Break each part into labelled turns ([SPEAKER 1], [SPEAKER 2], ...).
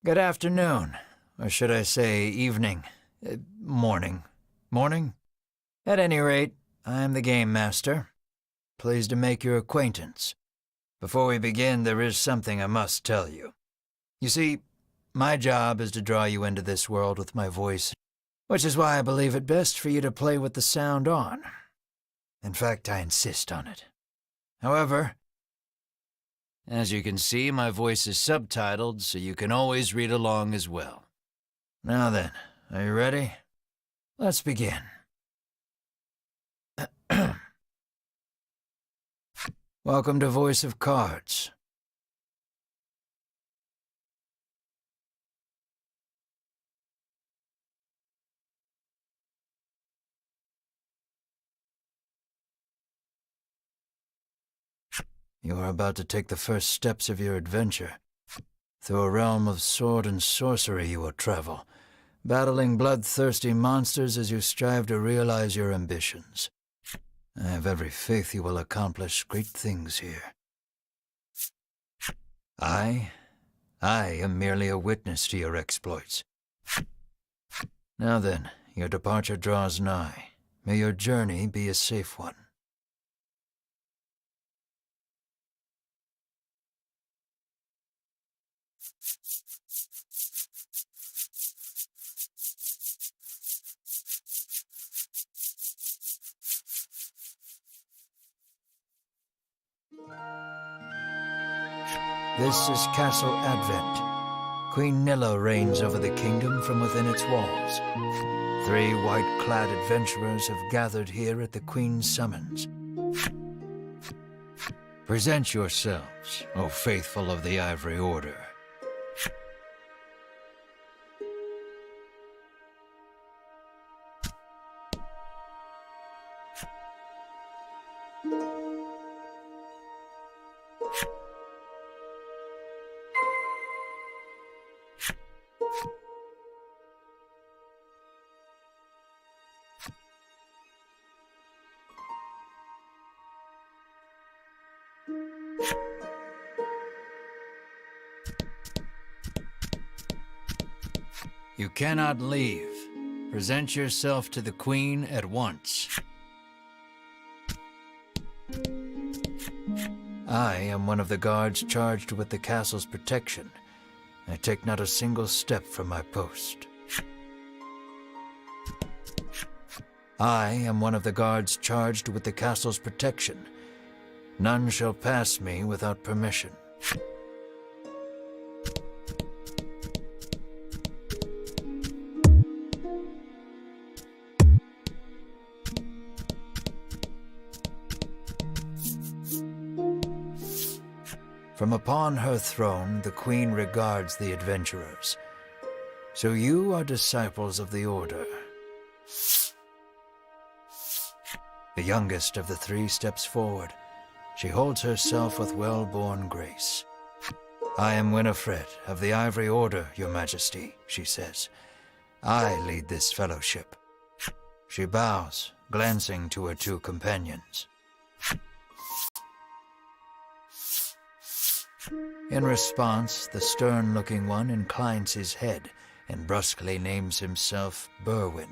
[SPEAKER 1] Good afternoon, or should I say evening, morning. Morning? At any rate, I am the Game Master. Pleased to make your acquaintance. Before we begin, there is something I must tell you. You see, my job is to draw you into this world with my voice, which is why I believe it best for you to play with the sound on. In fact, I insist on it. However, as you can see, my voice is subtitled, so you can always read along as well. Now then, are you ready? Let's begin. Welcome to Voice of Cards. You are about to take the first steps of your adventure. Through a realm of sword and sorcery you will travel, battling bloodthirsty monsters as you strive to realize your ambitions. I have every faith you will accomplish great things here. I am merely a witness to your exploits. Now then, your departure draws nigh. May your journey be a safe one. This is Castle Advent. Queen Nilla reigns over the kingdom from within its walls. 3 white-clad adventurers have gathered here at the Queen's summons. Present yourselves, O faithful of the Ivory Order. You cannot leave. Present yourself to the Queen at once. I am one of the guards charged with the castle's protection. I take not a single step from my post. I am one of the guards charged with the castle's protection. None shall pass me without permission. From upon her throne, the Queen regards the adventurers. So you are disciples of the Order. The youngest of the 3 steps forward. She holds herself with well-born grace. I am Winifred of the Ivory Order, Your Majesty, she says. I lead this fellowship. She bows, glancing to her 2 companions. In response, the stern-looking one inclines his head and brusquely names himself Berwin.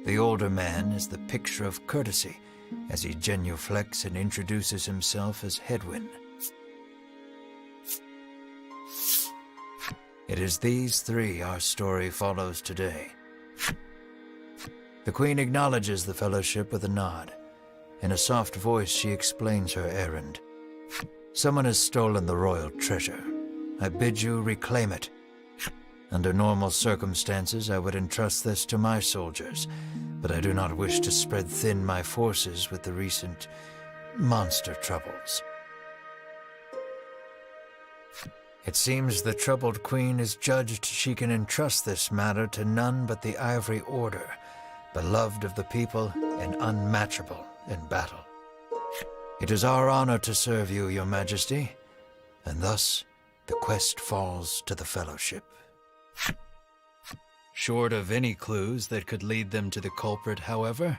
[SPEAKER 1] The older man is the picture of courtesy as he genuflects and introduces himself as Hedwyn. It is these 3 our story follows today. The Queen acknowledges the fellowship with a nod. In a soft voice, she explains her errand. Someone has stolen the royal treasure. I bid you reclaim it. Under normal circumstances, I would entrust this to my soldiers, but I do not wish to spread thin my forces with the recent monster troubles. It seems the troubled Queen is judged she can entrust this matter to none but the Ivory Order, beloved of the people and unmatchable in battle. It is our honor to serve you, Your Majesty, and thus the quest falls to the Fellowship. Short of any clues that could lead them to the culprit, however,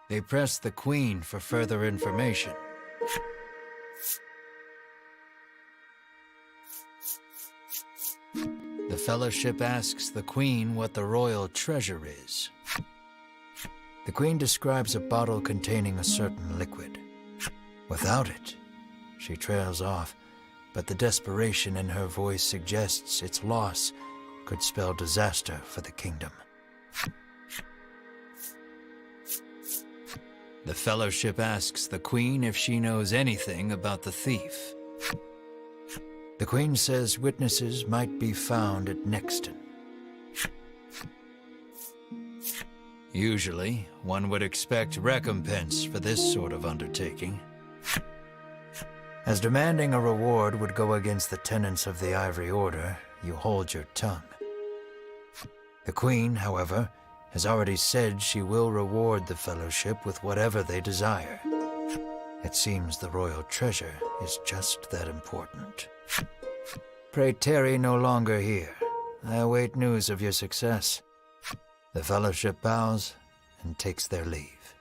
[SPEAKER 1] they press the Queen for further information. The Fellowship asks the Queen what the royal treasure is. The Queen describes a bottle containing a certain liquid. Without it, she trails off, but the desperation in her voice suggests its loss could spell disaster for the kingdom. The Fellowship asks the Queen if she knows anything about the thief. The Queen says witnesses might be found at Nexton. Usually, one would expect recompense for this sort of undertaking. As demanding a reward would go against the tenets of the Ivory Order, you hold your tongue. The Queen, however, has already said she will reward the Fellowship with whatever they desire. It seems the royal treasure is just that important. Pray tarry no longer here. I await news of your success. The Fellowship bows and takes their leave.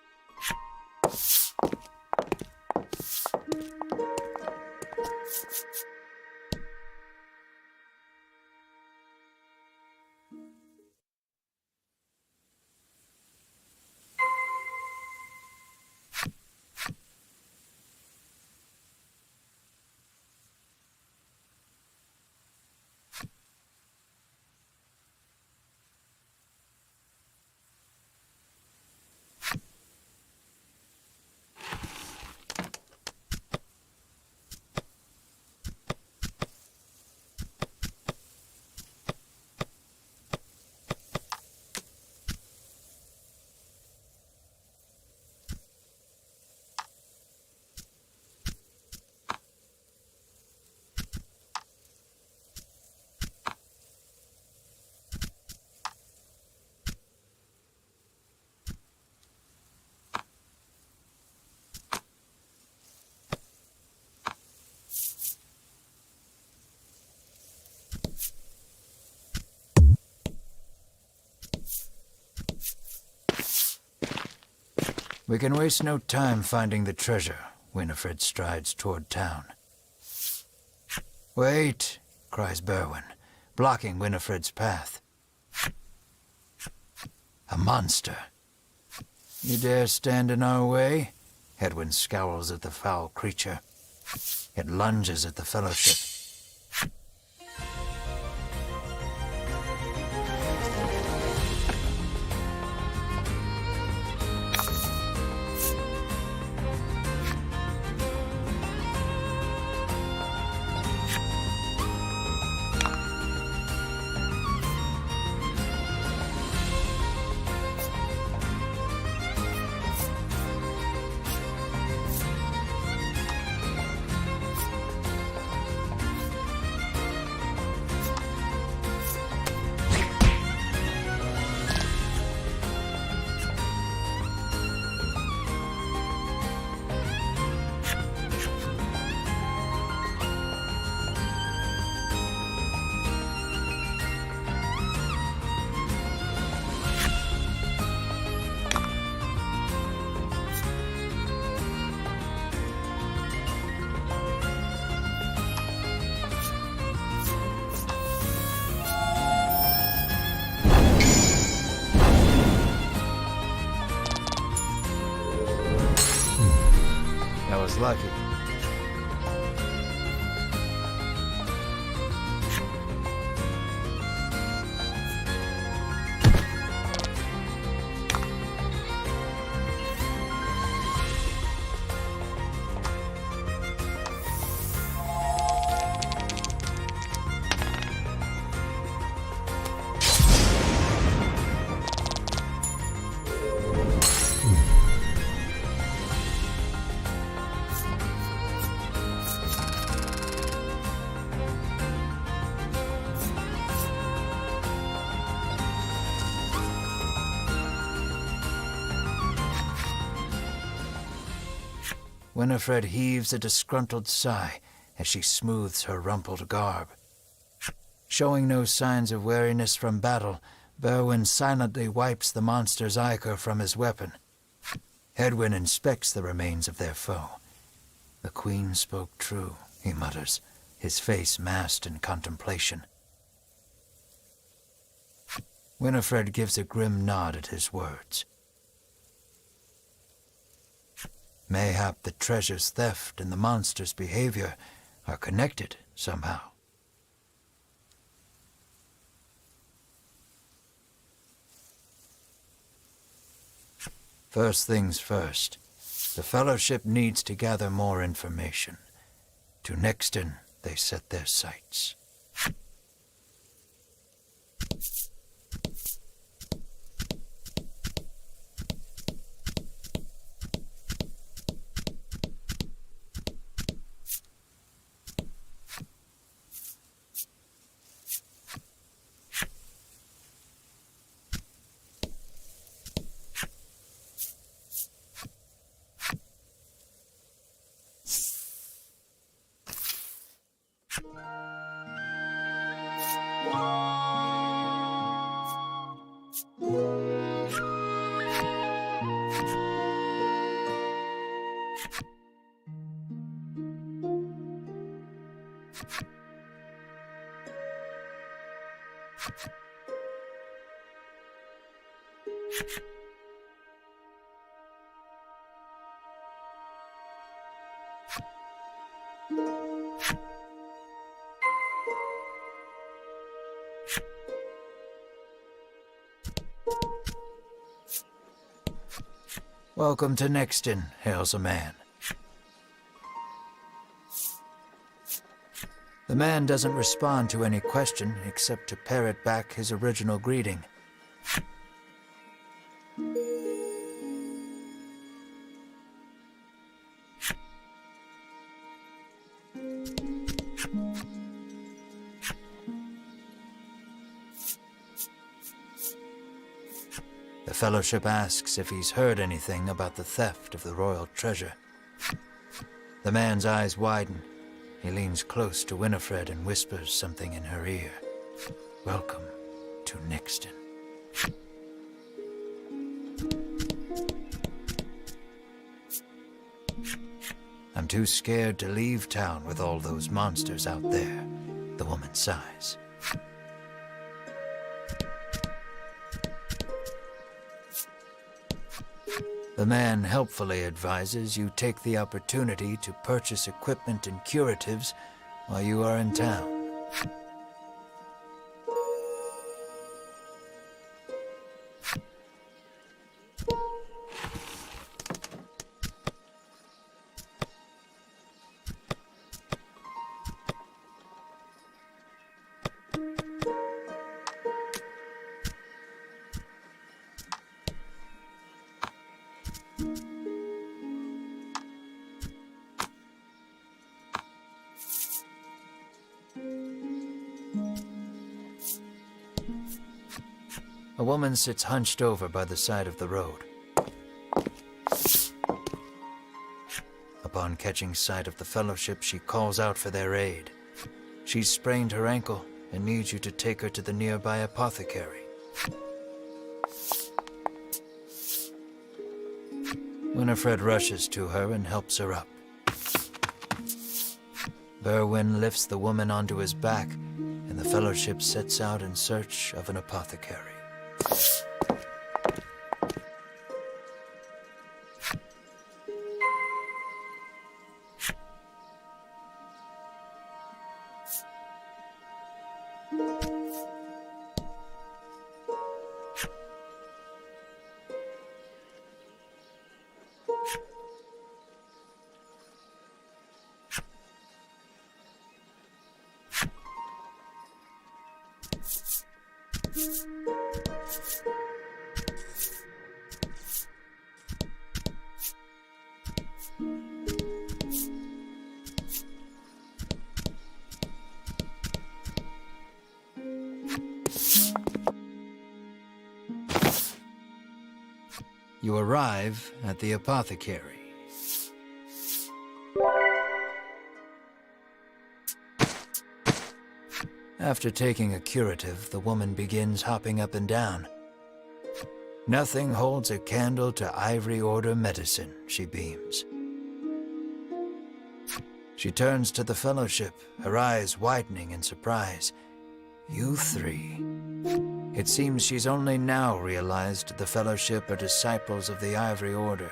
[SPEAKER 1] We can waste no time finding the treasure. Winifred strides toward town. Wait, cries Berwin, blocking Winifred's path. A monster. You dare stand in our way? Hedwyn scowls at the foul creature. It lunges at the Fellowship. Lucky. Winifred heaves a disgruntled sigh as she smooths her rumpled garb. Showing no signs of weariness from battle, Berwin silently wipes the monster's ichor from his weapon. Hedwyn inspects the remains of their foe. The Queen spoke true, he mutters, his face masked in contemplation. Winifred gives a grim nod at his words. Mayhap the treasure's theft and the monster's behavior are connected somehow. First things first, the Fellowship needs to gather more information. To Nexton, they set their sights. Welcome to Nexton, hails a man. The man doesn't respond to any question except to parrot back his original greeting. The Fellowship asks if he's heard anything about the theft of the royal treasure. The man's eyes widen. He leans close to Winifred and whispers something in her ear. Welcome to Nexton. I'm too scared to leave town with all those monsters out there, the woman sighs. The man helpfully advises you take the opportunity to purchase equipment and curatives while you are in town. A woman sits hunched over by the side of the road. Upon catching sight of the Fellowship, she calls out for their aid. She's sprained her ankle and needs you to take her to the nearby apothecary. Winifred rushes to her and helps her up. Berwin lifts the woman onto his back, and the Fellowship sets out in search of an apothecary. You arrive at the apothecary. After taking a curative, the woman begins hopping up and down. Nothing holds a candle to Ivory Order medicine, she beams. She turns to the Fellowship, her eyes widening in surprise. You three. It seems she's only now realized the Fellowship are disciples of the Ivory Order.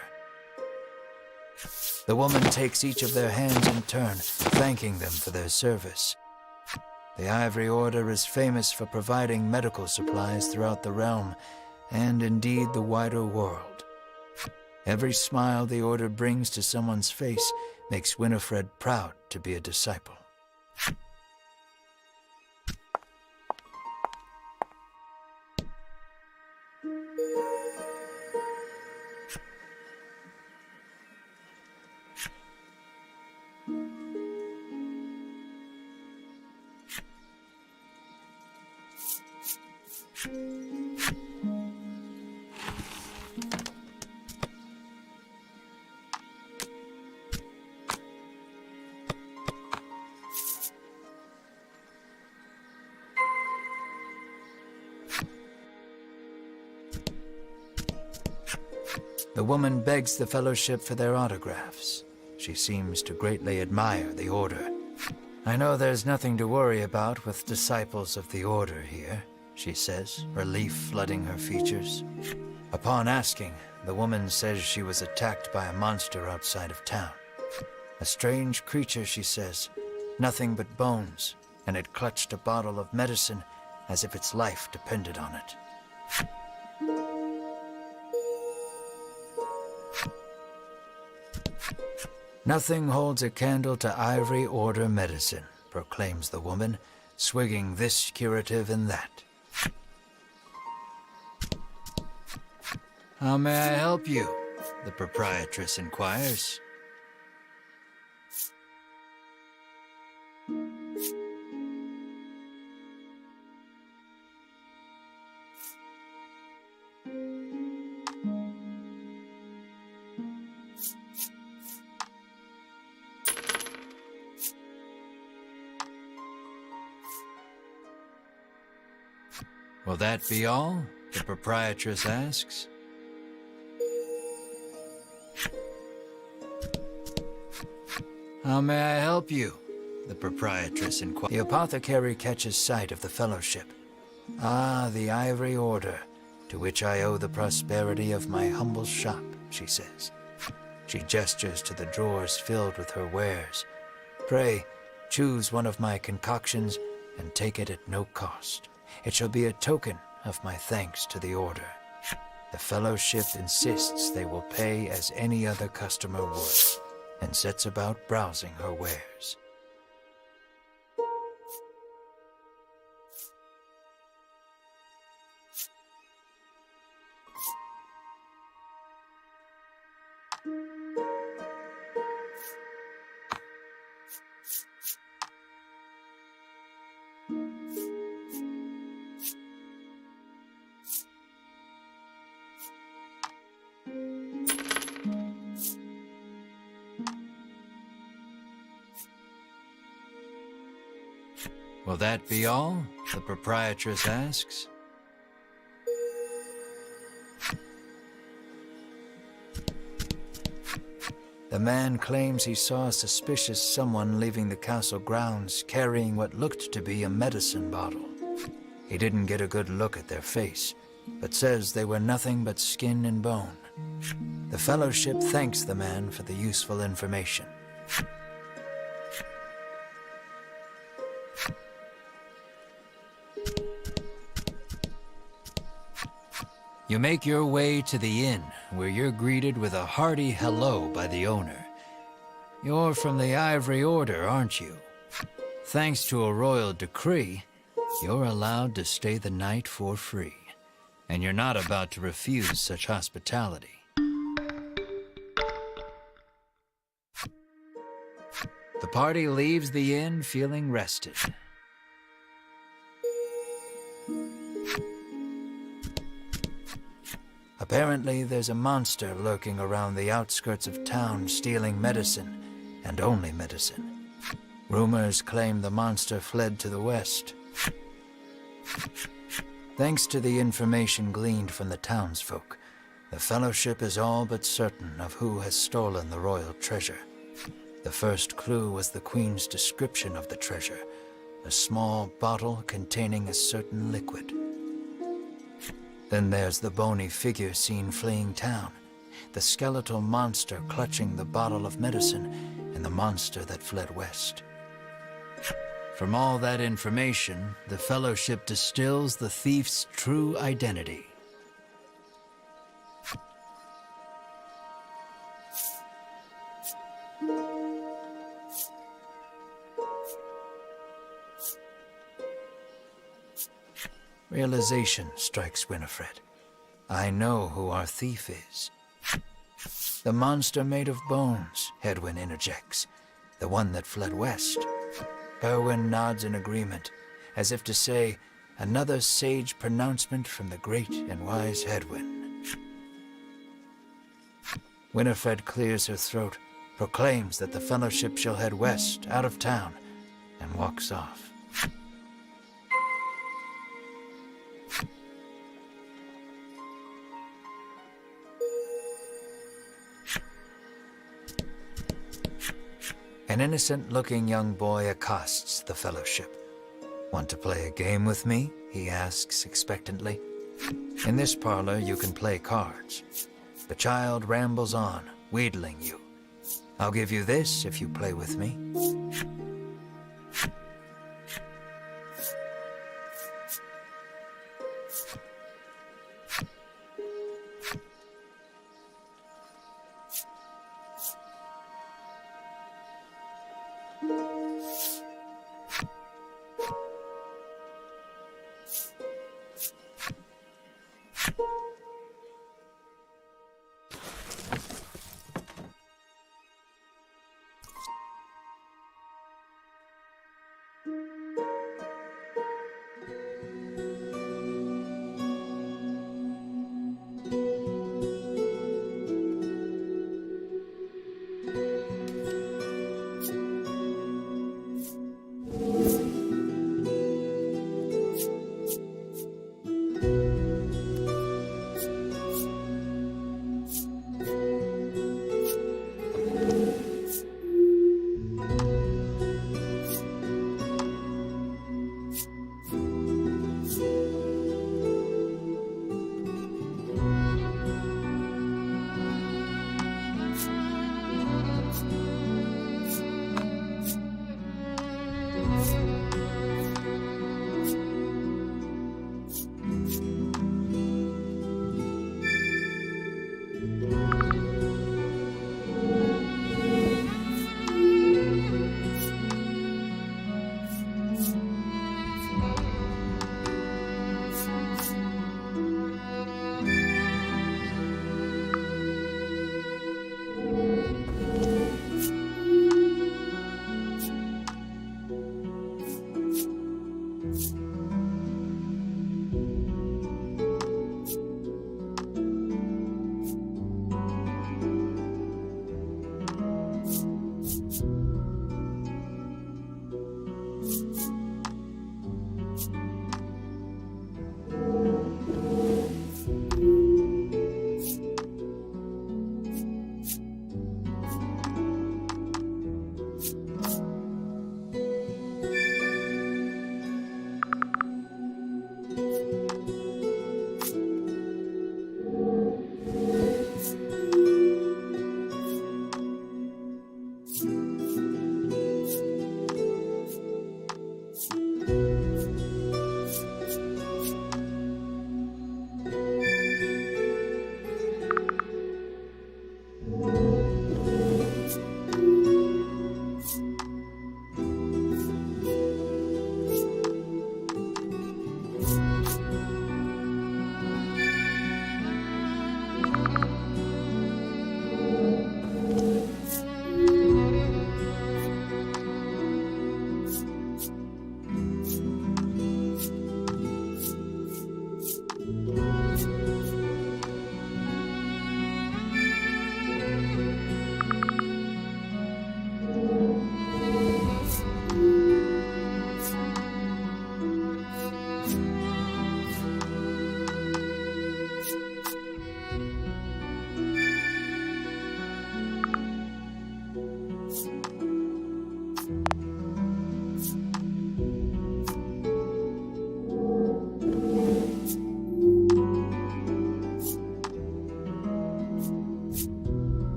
[SPEAKER 1] The woman takes each of their hands in turn, thanking them for their service. The Ivory Order is famous for providing medical supplies throughout the realm, and indeed the wider world. Every smile the Order brings to someone's face makes Winifred proud to be a disciple. The woman begs the Fellowship for their autographs. She seems to greatly admire the Order. I know there's nothing to worry about with disciples of the Order here, she says, relief flooding her features. Upon asking, the woman says she was attacked by a monster outside of town. A strange creature, she says, nothing but bones, and it clutched a bottle of medicine as if its life depended on it. Nothing holds a candle to Ivory Order medicine, proclaims the woman, swigging this curative and that. How may I help you? The proprietress inquires. Will that be all? The proprietress asks. How may I help you? The proprietress inquires. The apothecary catches sight of the Fellowship. Ah, the Ivory Order, to which I owe the prosperity of my humble shop, she says. She gestures to the drawers filled with her wares. Pray, choose one of my concoctions and take it at no cost. It shall be a token of my thanks to the Order. The Fellowship insists they will pay as any other customer would, and sets about browsing her wares. Will that be all? The proprietress asks. The man claims he saw a suspicious someone leaving the castle grounds carrying what looked to be a medicine bottle. He didn't get a good look at their face, but says they were nothing but skin and bone. The Fellowship thanks the man for the useful information. You make your way to the inn, where you're greeted with a hearty hello by the owner. You're from the Ivory Order, aren't you? Thanks to a royal decree, you're allowed to stay the night for free, and you're not about to refuse such hospitality. The party leaves the inn feeling rested. Apparently, there's a monster lurking around the outskirts of town stealing medicine, and only medicine. Rumors claim the monster fled to the west. Thanks to the information gleaned from the townsfolk, the Fellowship is all but certain of who has stolen the royal treasure. The first clue was the Queen's description of the treasure, a small bottle containing a certain liquid. Then there's the bony figure seen fleeing town, the skeletal monster clutching the bottle of medicine, and the monster that fled west. From all that information, the Fellowship distills the thief's true identity. Realization strikes Winifred. I know who our thief is. The monster made of bones, Hedwyn interjects. The one that fled west. Berwin nods in agreement, as if to say, another sage pronouncement from the great and wise Hedwyn. Winifred clears her throat, proclaims that the Fellowship shall head west, out of town, and walks off. An innocent-looking young boy accosts the Fellowship. Want to play a game with me? He asks expectantly. In this parlor, you can play cards. The child rambles on, wheedling you. I'll give you this if you play with me.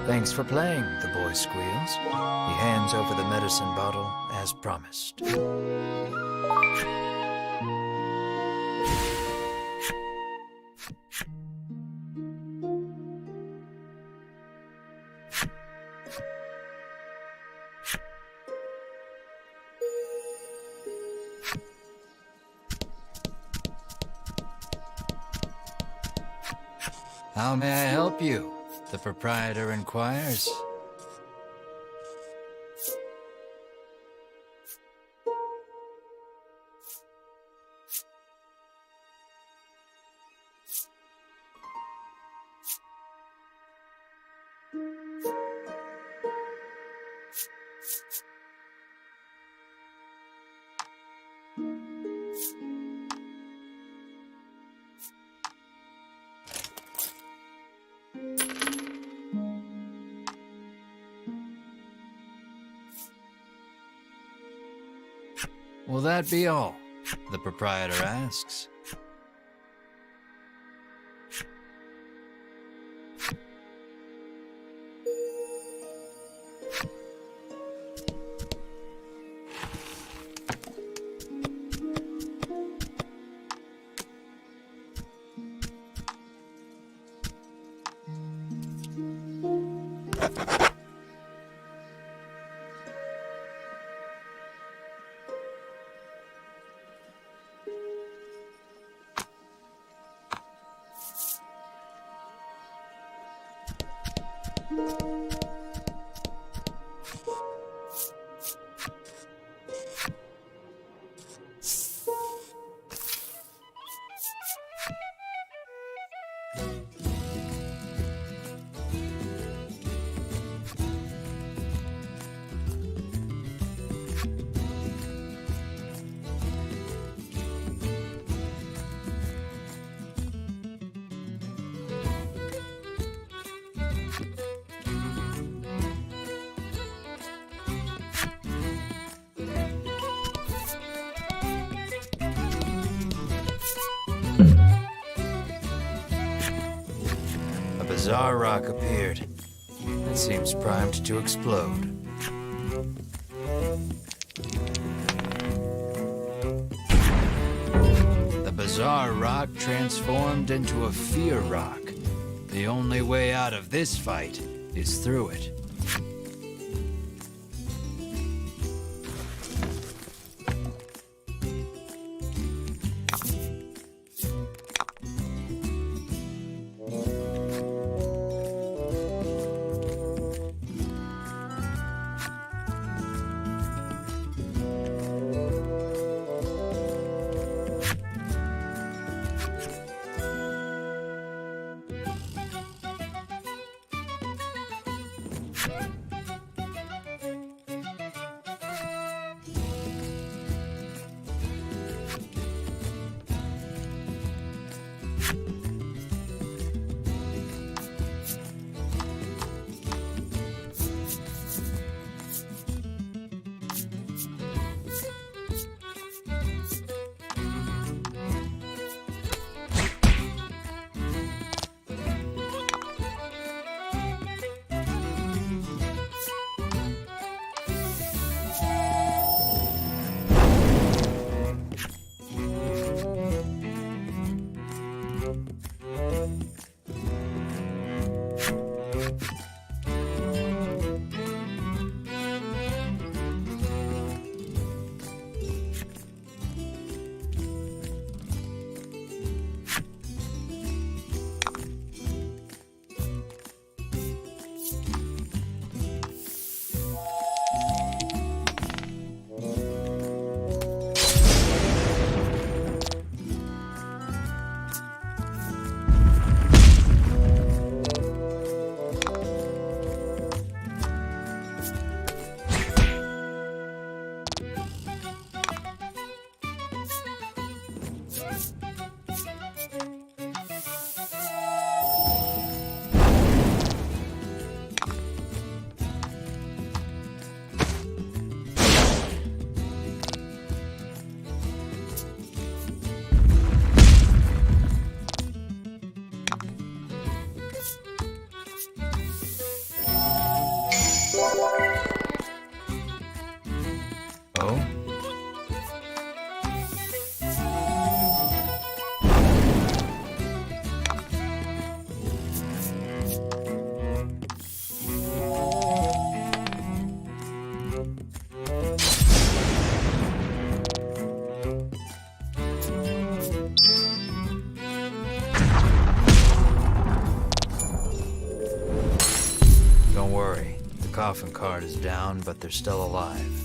[SPEAKER 1] Thanks for playing, the boy squeals. He hands over the medicine bottle as promised. How may I help you? The proprietor inquires. Will that be all? The proprietor asks. A bizarre rock appeared. seems primed to explode. The bizarre rock transformed into a fear rock. The only way out of this fight is through it. Oh? Don't worry. The coffin cart is down, but they're still alive.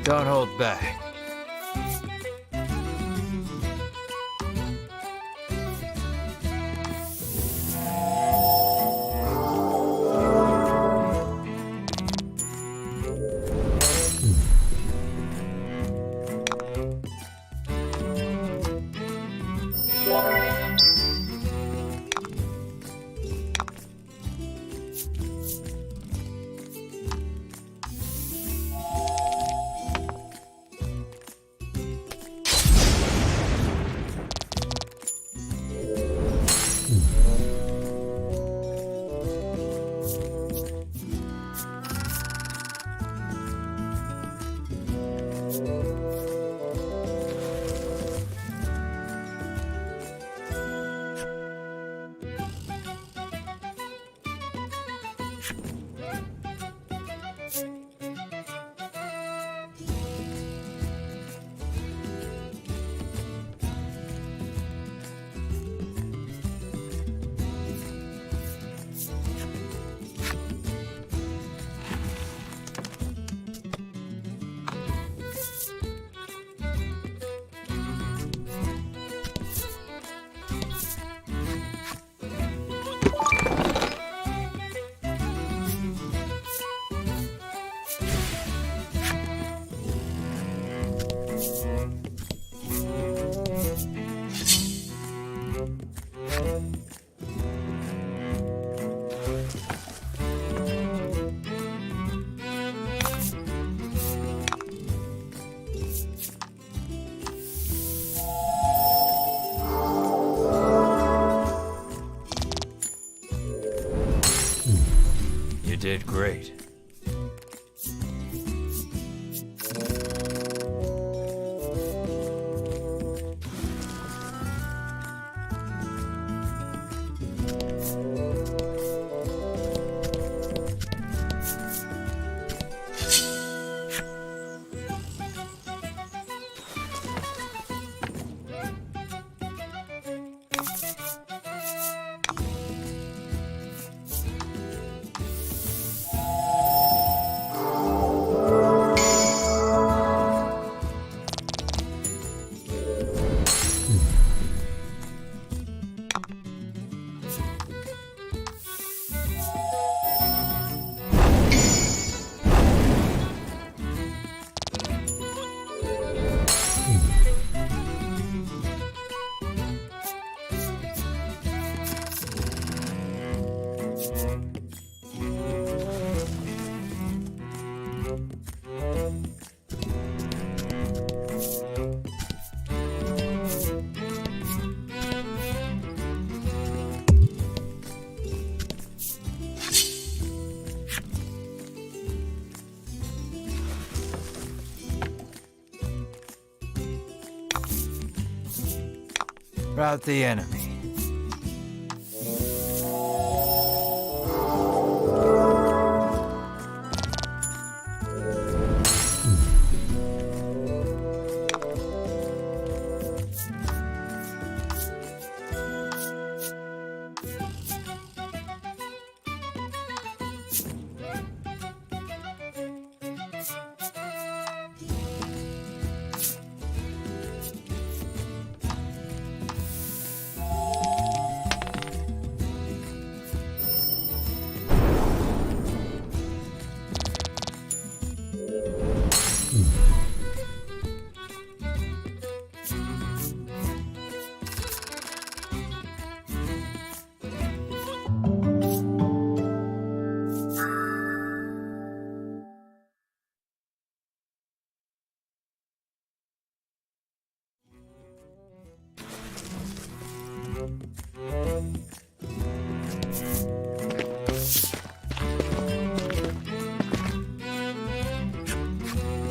[SPEAKER 1] Don't hold back. did great. Rout the enemy.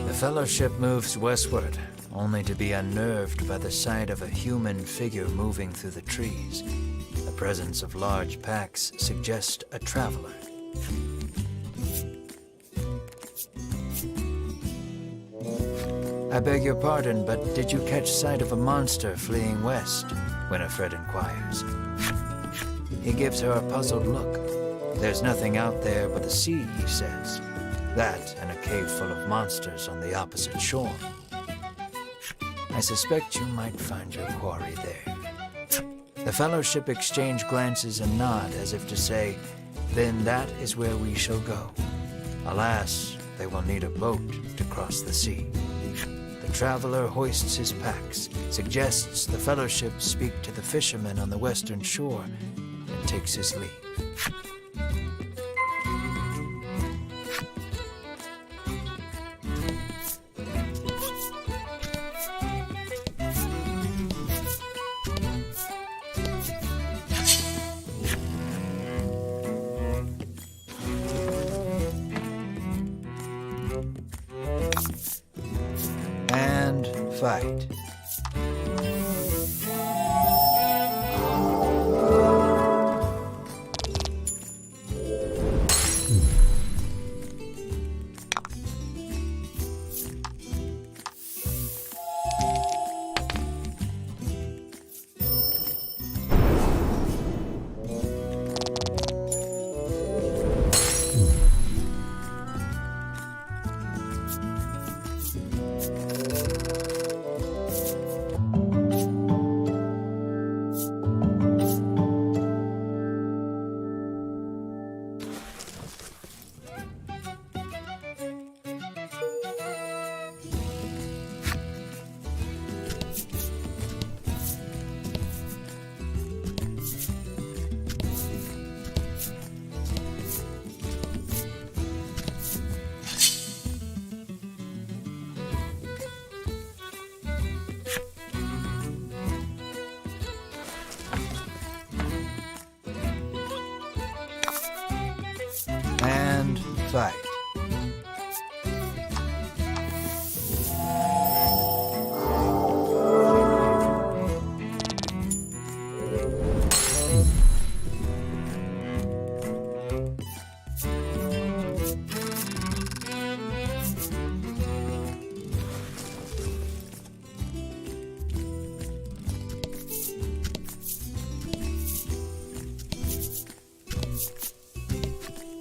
[SPEAKER 1] The Fellowship moves westward, only to be unnerved by the sight of a human figure moving through the trees. The presence of large packs suggests a traveler. I beg your pardon, but did you catch sight of a monster fleeing west? Winifred inquires. He gives her a puzzled look. There's nothing out there but the sea, he says. That and a cave full of monsters on the opposite shore. I suspect you might find your quarry there. The Fellowship exchange glances and nod as if to say, then that is where we shall go. Alas, they will need a boat to cross the sea. The traveler hoists his packs, suggests the Fellowship speak to the fishermen on the western shore, and takes his leave. And fight. fight.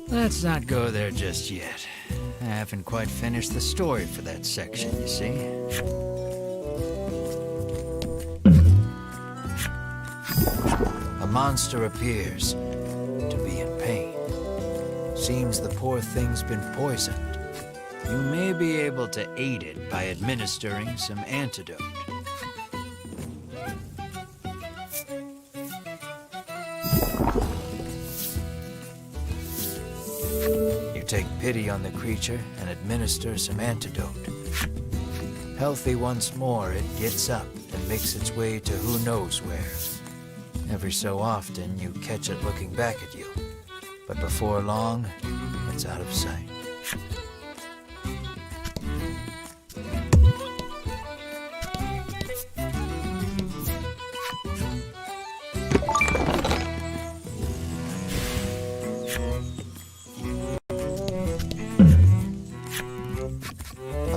[SPEAKER 1] Let's not go there just yet. I haven't quite finished the story for that section, you see. A monster appears to be in pain. Seems the poor thing's been poisoned. You may be able to aid it by administering some antidote. Take pity on the creature and administer some antidote. Healthy once more, it gets up and makes its way to who knows where. Every so often, you catch it looking back at you, but before long, it's out of sight.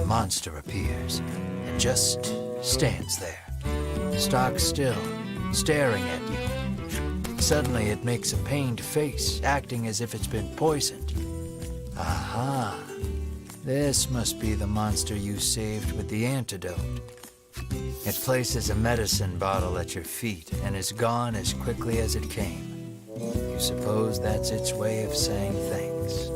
[SPEAKER 1] Monster appears and just stands there, stock still, staring at you. Suddenly it makes a pained face, acting as if it's been poisoned. Aha! This must be the monster you saved with the antidote. It places a medicine bottle at your feet and is gone as quickly as it came. You suppose that's its way of saying thanks.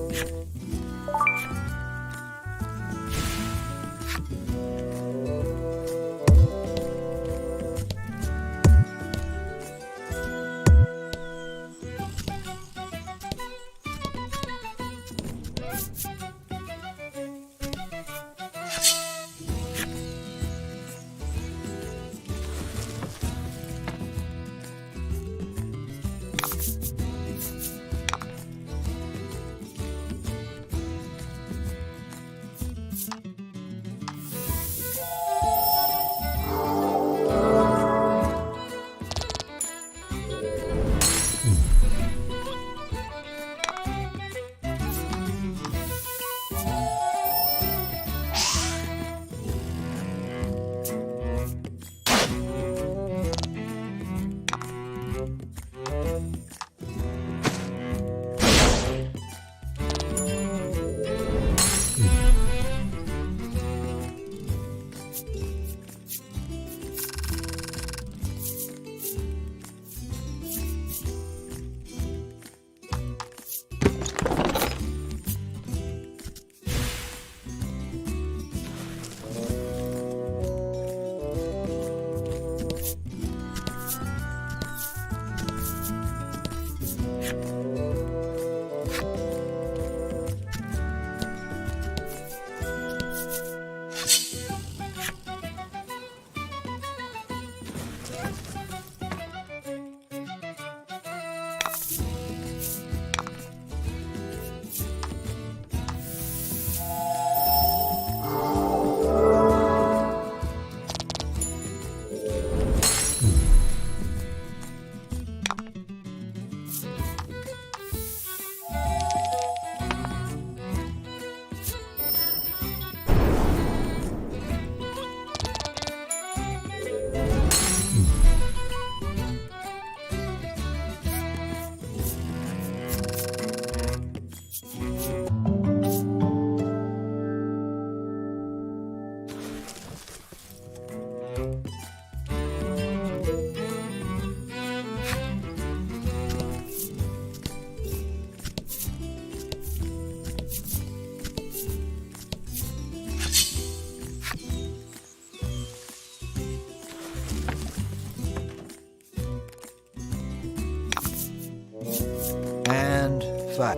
[SPEAKER 1] Fight.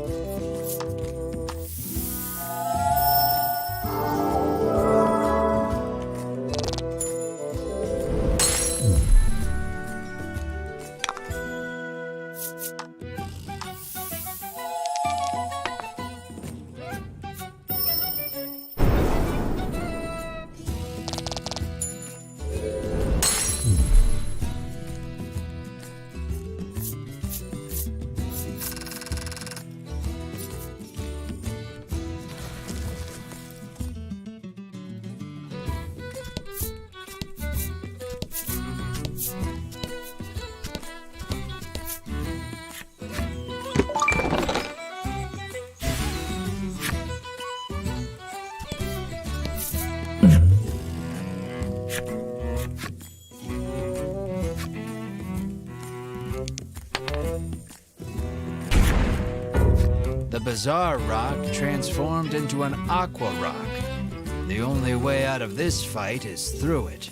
[SPEAKER 1] The bizarre rock transformed into an aqua rock. The only way out of this fight is through it.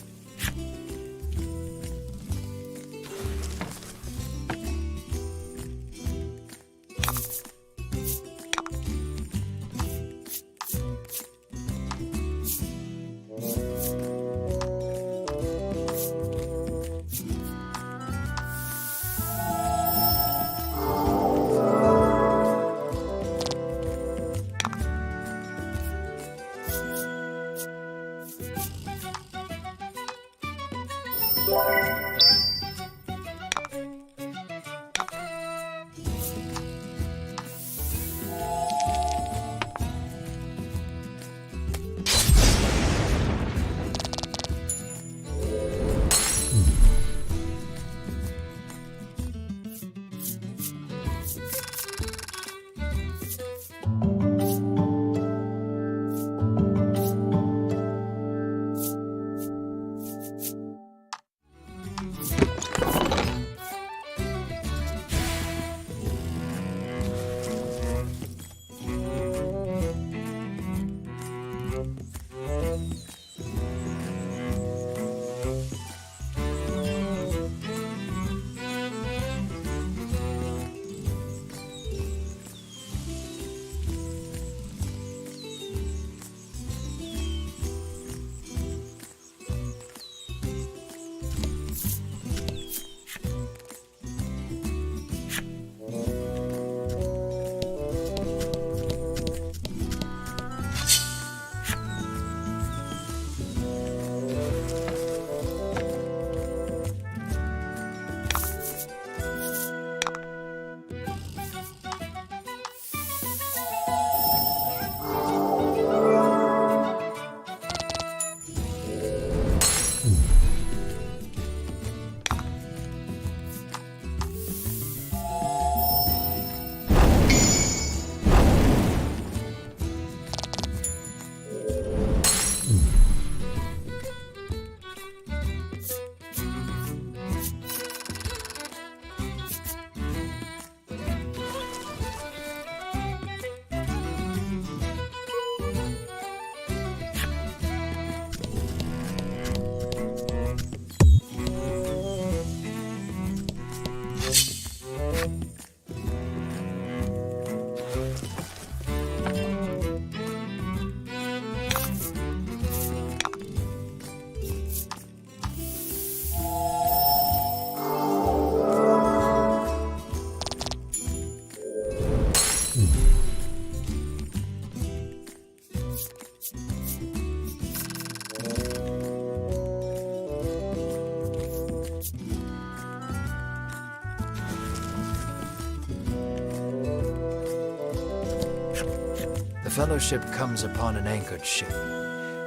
[SPEAKER 1] Fellowship comes upon an anchored ship.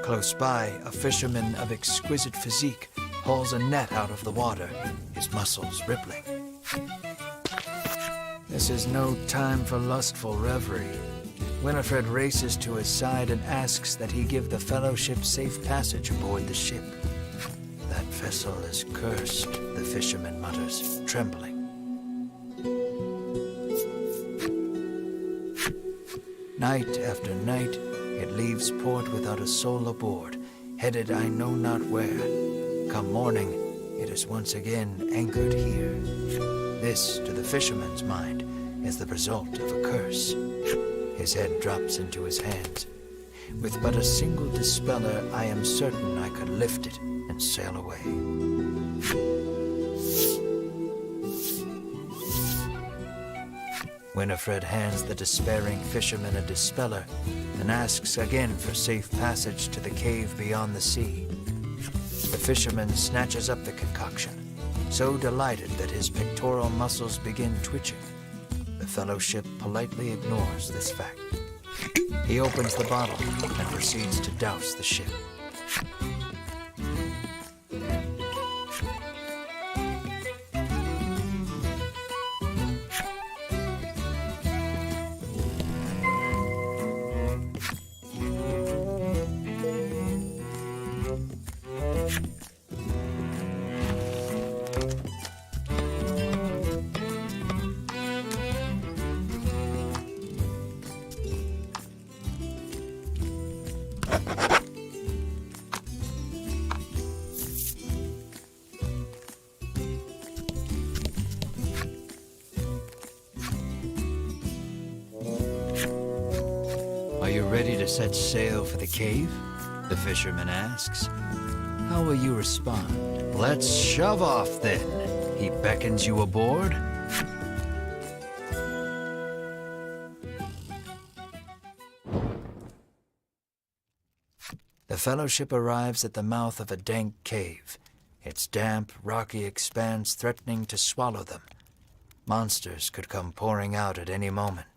[SPEAKER 1] Close by, a fisherman of exquisite physique hauls a net out of the water, his muscles rippling. This is no time for lustful reverie. Winifred races to his side and asks that he give the Fellowship safe passage aboard the ship. That vessel is cursed, the fisherman mutters, trembling. Night after night, it leaves port without a soul aboard, headed I know not where. Come morning, it is once again anchored here. This, to the fisherman's mind, is the result of a curse. His head drops into his hands. With but a single dispeller, I am certain I could lift it and sail away. Winifred hands the despairing fisherman a dispeller and asks again for safe passage to the cave beyond the sea. The fisherman snatches up the concoction, so delighted that his pectoral muscles begin twitching. The Fellowship politely ignores this fact. He opens the bottle and proceeds to douse the ship. ready to set sail for the cave? The fisherman asks. How will you respond? Let's shove off then. He beckons you aboard. The Fellowship arrives at the mouth of a dank cave, its damp, rocky expanse threatening to swallow them. Monsters could come pouring out at any moment.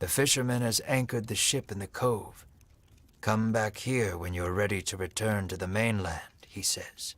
[SPEAKER 1] The fisherman has anchored the ship in the cove. Come back here when you're ready to return to the mainland, he says.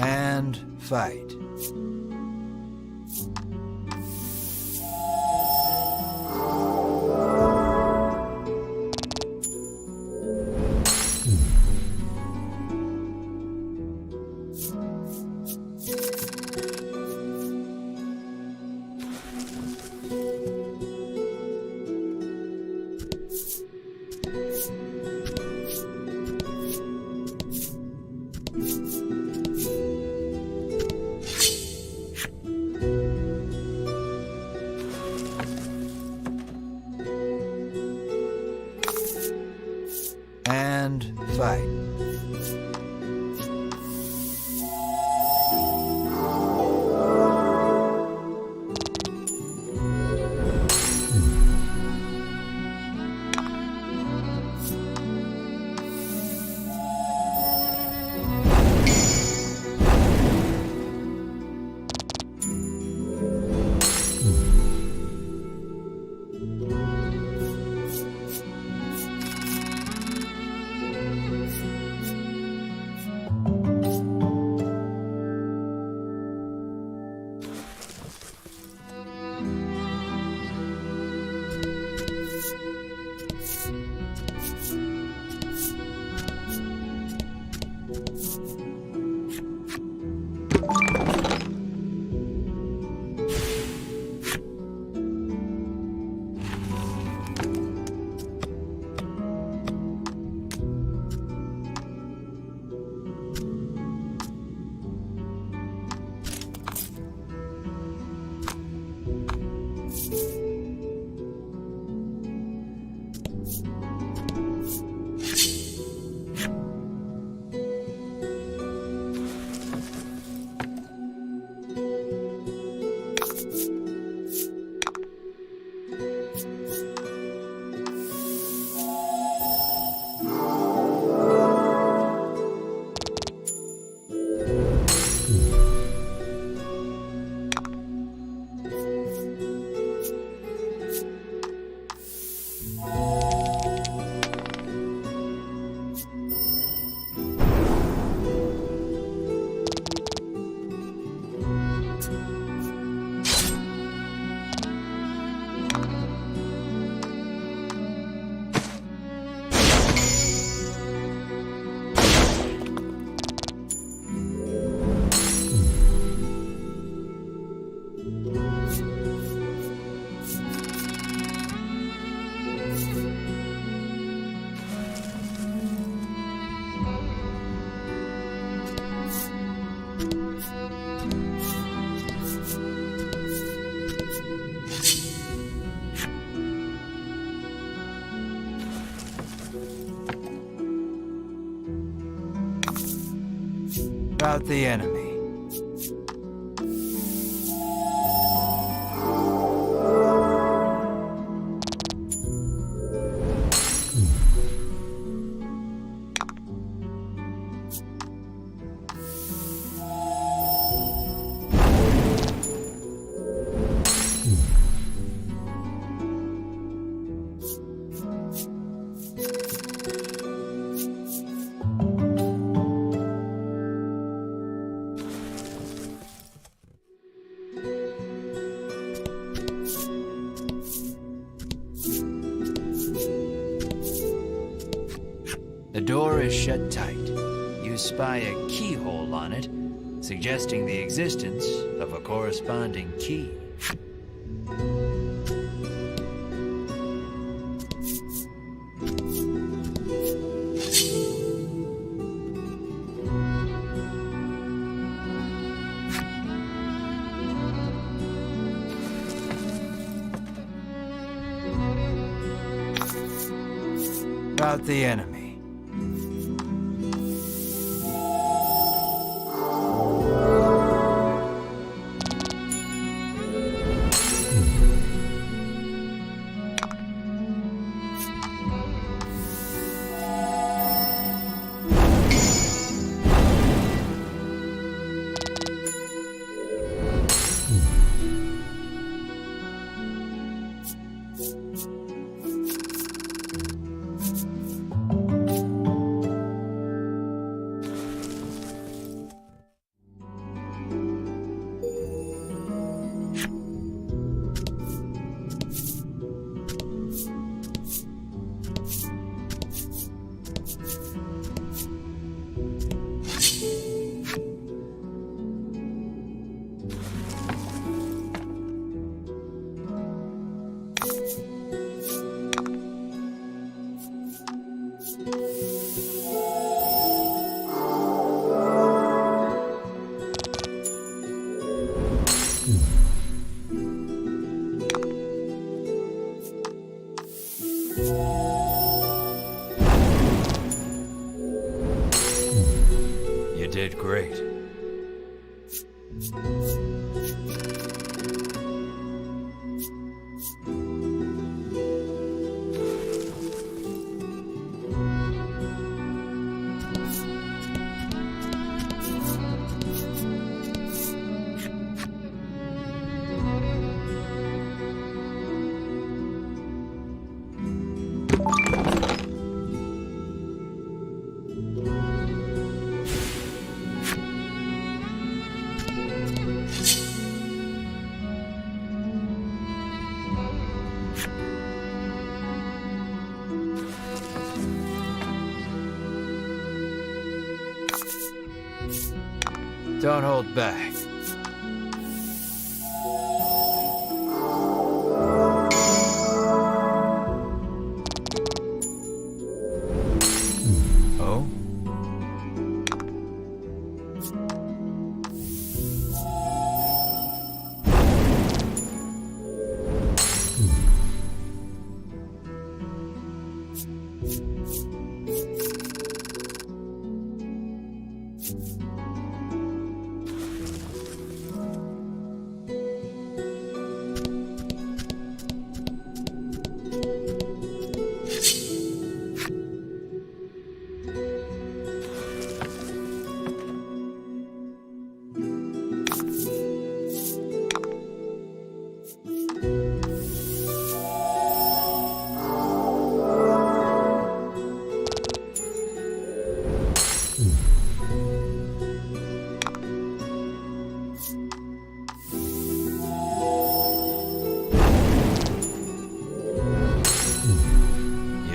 [SPEAKER 1] And fight. And fight. About the enemy. The door is shut tight. You spy a keyhole on it, suggesting the existence of a corresponding key. About the enemy. You did great. Don't hold back. Oh?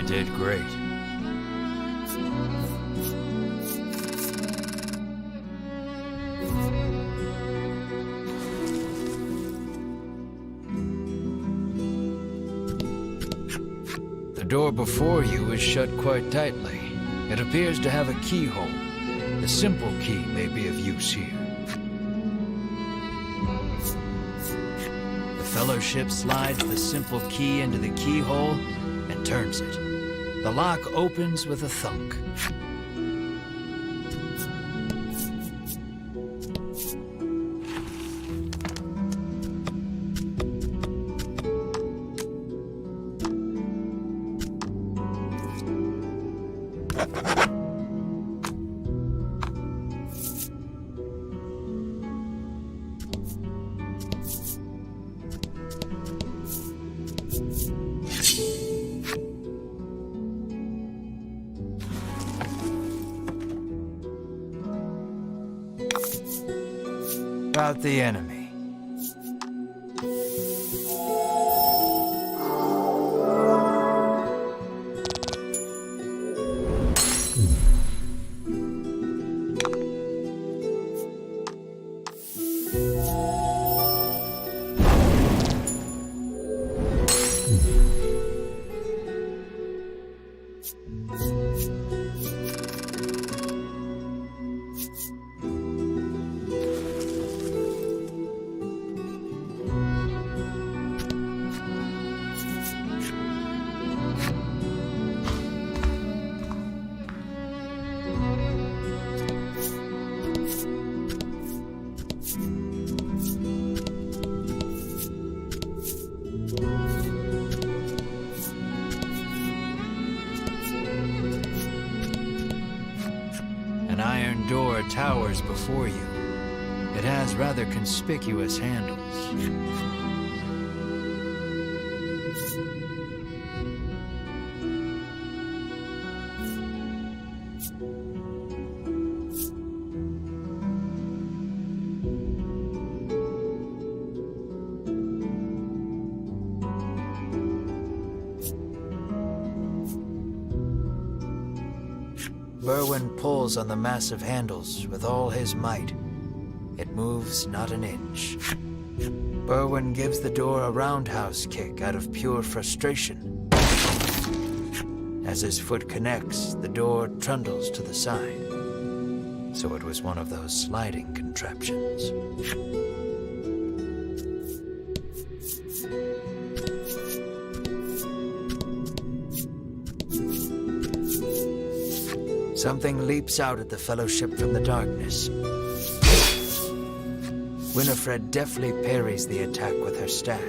[SPEAKER 1] Did great. The door before you is shut quite tightly. It appears to have a keyhole. The simple key may be of use here. The Fellowship slides the simple key into the keyhole and turns it. The lock opens with a thunk. About the enemy. An iron door towers before you. It has rather conspicuous handles. Berwin pulls on the massive handles with all his might. It moves not an inch. Berwin gives the door a roundhouse kick out of pure frustration. As his foot connects, the door trundles to the side. So it was one of those sliding contraptions. Something leaps out at the Fellowship from the darkness. Winifred deftly parries the attack with her staff.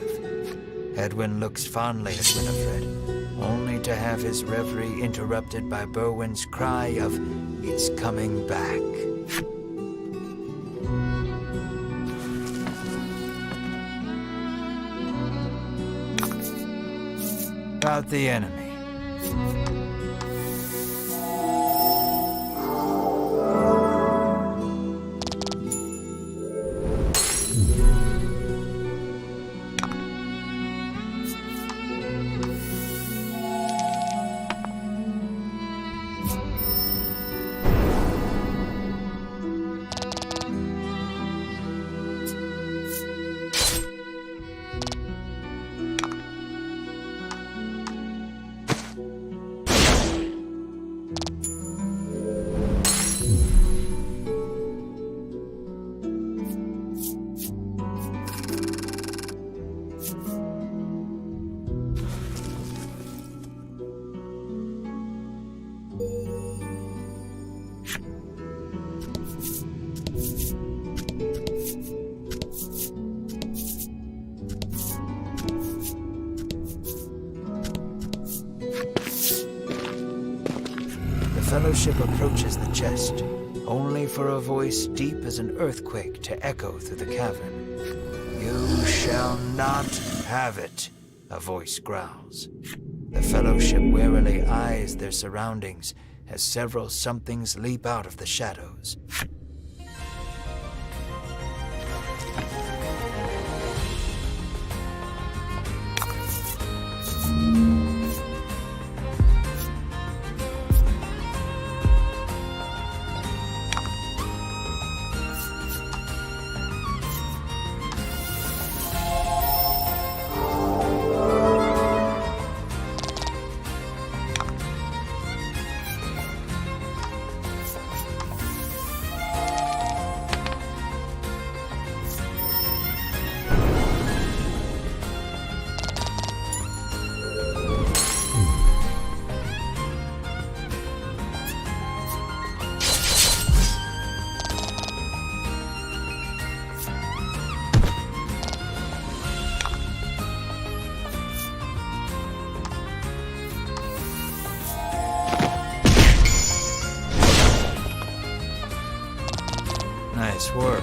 [SPEAKER 1] Edwin looks fondly at Winifred, only to have his reverie interrupted by Berwin's cry of, "It's coming back." About the enemy. The Fellowship approaches the chest, only for a voice deep as an earthquake to echo through the cavern. "You shall not have it," a voice growls. The Fellowship warily eyes their surroundings as several somethings leap out of the shadows. Nice work.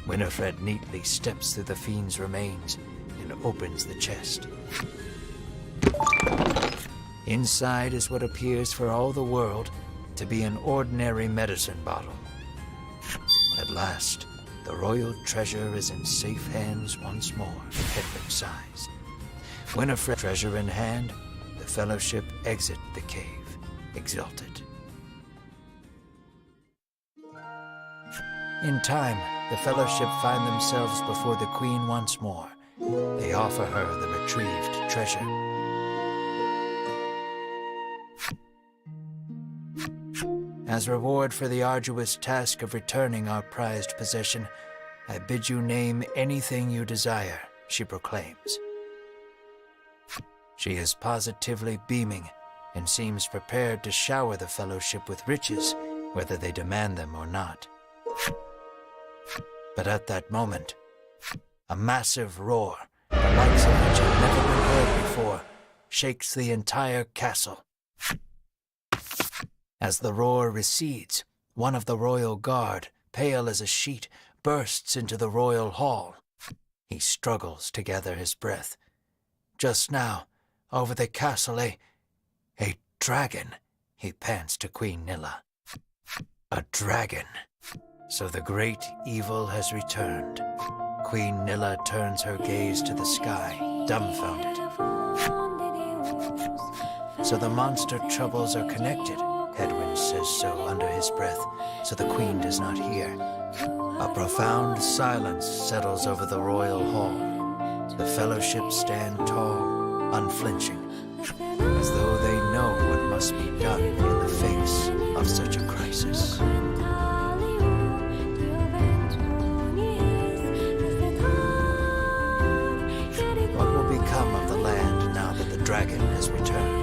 [SPEAKER 1] Winifred neatly steps through the fiend's remains and opens the chest. Inside is what appears for all the world to be an ordinary medicine bottle. At last, the royal treasure is in safe hands once more, Hedwig sighs. Winifred, treasure in hand, the Fellowship exit the cave, exulted. In time, the Fellowship find themselves before the Queen once more. They offer her the retrieved treasure. As reward for the arduous task of returning our prized possession, I bid you name anything you desire, she proclaims. She is positively beaming and seems prepared to shower the Fellowship with riches, whether they demand them or not. But at that moment, a massive roar, the likes of which had never been heard before, shakes the entire castle. As the roar recedes, one of the royal guard, pale as a sheet, bursts into the royal hall. He struggles to gather his breath. Just now, over the castle, a dragon, he pants to Queen Nilla. A dragon. So the great evil has returned. Queen Nilla turns her gaze to the sky, dumbfounded. So the monster troubles are connected. Hedwin says so under his breath, so the Queen does not hear. A profound silence settles over the royal hall. The Fellowship stand tall, unflinching, as though they know what must be done in the face of such a crisis. What will become of the land now that the dragon has returned?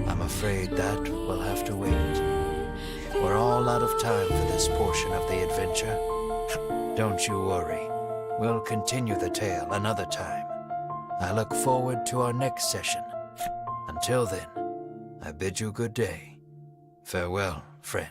[SPEAKER 1] I'm afraid that will have to wait. We're all out of time for this portion of the adventure. Don't you worry. We'll continue the tale another time. I look forward to our next session. Until then, I bid you good day. Farewell, friend.